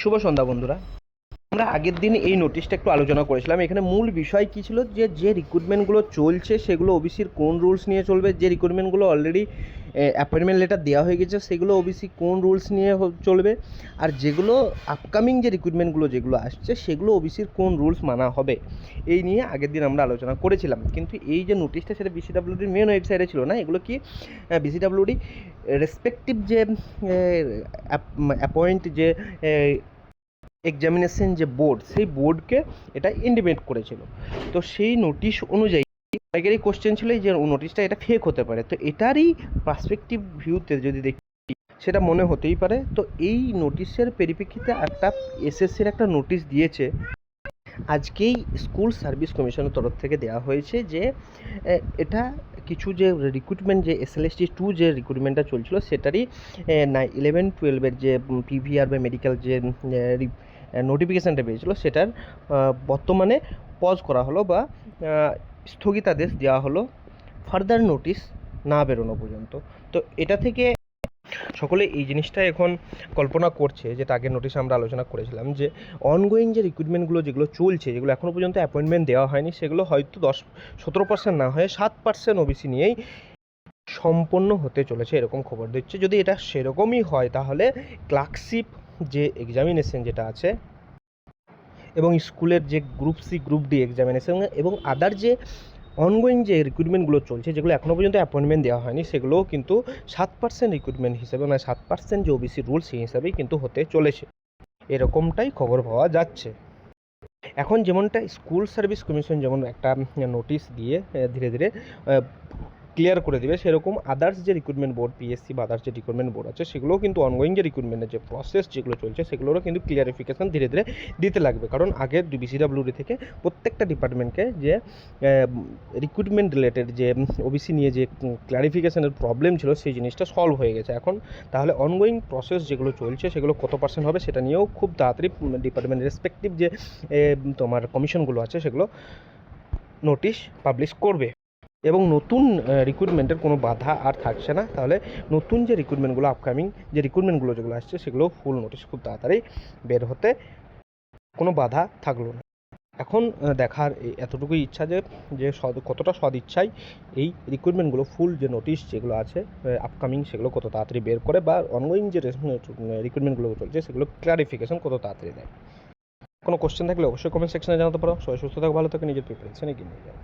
শুভ সন্ধ্যা বন্ধুরা। আমরা আগের দিন এই নোটিশটা একটু আলোচনা করেছিলাম। এখানে মূল বিষয় কী ছিল, যে রিক্রুটমেন্টগুলো চলছে সেগুলো ওবিসির কোন রুলস নিয়ে চলবে, যে রিক্রুটমেন্টগুলো অলরেডি অ্যাপয়েন্টমেন্ট লেটার দেওয়া হয়ে গেছে সেগুলো ওবিসি কোন রুলস নিয়ে চলবে, আর যেগুলো আপকামিং যে রিক্রুটমেন্টগুলো যেগুলো আসছে সেগুলো ওবিসির কোন রুলস মানা হবে, এই নিয়ে আগের দিন আমরা আলোচনা করেছিলাম। কিন্তু এই যে নোটিশটা সেটা বিসিডাব্লিউডির মেন ওয়েবসাইটে ছিল না। এগুলো কি বিসিডাব্লিউডি রেসপেক্টিভ যে অ্যাপয়েন্ট যে এক্সামিনেশন যে বোর্ড, সেই বোর্ডকে এটা ইন্টিমেট করেছিল। তো সেই নোটিশ অনুযায়ী অনেকেরই কোশ্চেন ছিল যে নোটিশটা এটা ফেক হতে পারে। তো এটারই পার্সপেক্টিভ ভিউতে যদি দেখি সেটা মনে হতেই পারে। তো এই নোটিশের পরিপ্রেক্ষিতে একটা এসএসসির একটা নোটিশ দিয়েছে আজকেই স্কুল সার্ভিস কমিশনের তরফ থেকে দেওয়া হয়েছে, যে এটা কিছু যে রিক্রুটমেন্ট যে এসএলএসটি 2 যে রিক্রুটমেন্টটা চলছিল সেটারই 11-12-এর যে পিভিআর বা মেডিকেল যে নোটিফিকেশানটা পেয়েছিল সেটার বর্তমানে পজ করা হলো বা স্থগিতাদেশ দেওয়া হলো ফার্দার নোটিশ না বেরোনো পর্যন্ত। তো এটা থেকে সকলে এই জিনিসটা এখন কল্পনা করছে, যেটা আগের নোটিশে আমরা আলোচনা করেছিলাম, যে অনগোয়িং যে রিক্রুটমেন্টগুলো যেগুলো চলছে, যেগুলো এখনও পর্যন্ত অ্যাপয়েন্টমেন্ট দেওয়া হয়নি, সেগুলো হয়তো 17% না হয়ে 7% ওবিসি নিয়েই সম্পন্ন হতে চলেছে, এরকম খবর দিচ্ছে। যদি এটা সেরকমই হয় তাহলে ক্লার্কশিপ যে এক্সামিনেশন যেটা আছে এবং স্কুলের যে group C group D examination এবং আদার যে অনগোয়িং যে রিক্রুটমেন্টগুলো চলছে, যেগুলো এখনও পর্যন্ত অ্যাপয়েন্টমেন্ট দেওয়া হয়নি, সেগুলোও কিন্তু 7% রিক্রুটমেন্ট হিসেবে, মানে 7% যে ওবিসি রুল সেই হিসাবেই কিন্তু হতে চলেছে, এরকমটাই খবর পাওয়া যাচ্ছে। এখন যেমনটা স্কুল সার্ভিস কমিশন যেমন একটা নোটিশ দিয়ে ধীরে ধীরে ক্লিয়ার করে দেবে, সেরকম আদার্স যে রিক্রুটমেন্ট বোর্ড পিএসসি বা আদার্স যে রিক্রুটমেন্ট বোর্ড আছে সেগুলোও কিন্তু অনগোয়িং যে রিক্রুটমেন্টের যে প্রসেস যেগুলো চলছে সেগুলোরও কিন্তু ক্লিয়ারিফিকেশান ধীরে ধীরে দিতে লাগবে। কারণ আগে বিসিডাব্লিউডি থেকে প্রত্যেকটা ডিপার্টমেন্টকে যে রিক্রুটমেন্ট রিলেটেড যে ওবিসি নিয়ে যে ক্লারিফিকেশানের প্রবলেম ছিল সেই জিনিসটা সলভ হয়ে গেছে। এখন তাহলে অনগোয়িং প্রসেস যেগুলো চলছে সেগুলো কত পার্সেন্ট হবে সেটা নিয়েও খুব তাড়াতাড়ি ডিপার্টমেন্ট রেসপেক্টিভ যে তোমার কমিশনগুলো আছে সেগুলো নোটিশ পাবলিশ করবে এবং নতুন রিক্রুটমেন্টের কোনো বাধা আর থাকছে না। তাহলে নতুন যে রিক্রুটমেন্টগুলো আপকামিং যে রিক্রুটমেন্টগুলো যেগুলো আসছে সেগুলো ফুল নোটিশ খুব তাড়াতাড়ি বের হতে কোনো বাধা থাকলো না। এখন দেখার এতটুকুই ইচ্ছা যে কতটা সদিচ্ছায় এই রিক্রুটমেন্টগুলো ফুল যে নোটিশ যেগুলো আছে আপকামিং সেগুলো কত তাড়াতাড়ি বের করে, বা অনগোয়িং যে রিক্রুটমেন্টগুলো চলছে সেগুলো ক্লারিফিকেশন কত তাড়াতাড়ি দেয়। কোনো কোশ্চেন থাকলে অবশ্যই কমেন্ট সেকশনে জানাতে পারো। সবাই সুস্থ থাকো, ভালো থাকো, নিজের প্রিপারেশন এগিয়ে নিয়ে যাও।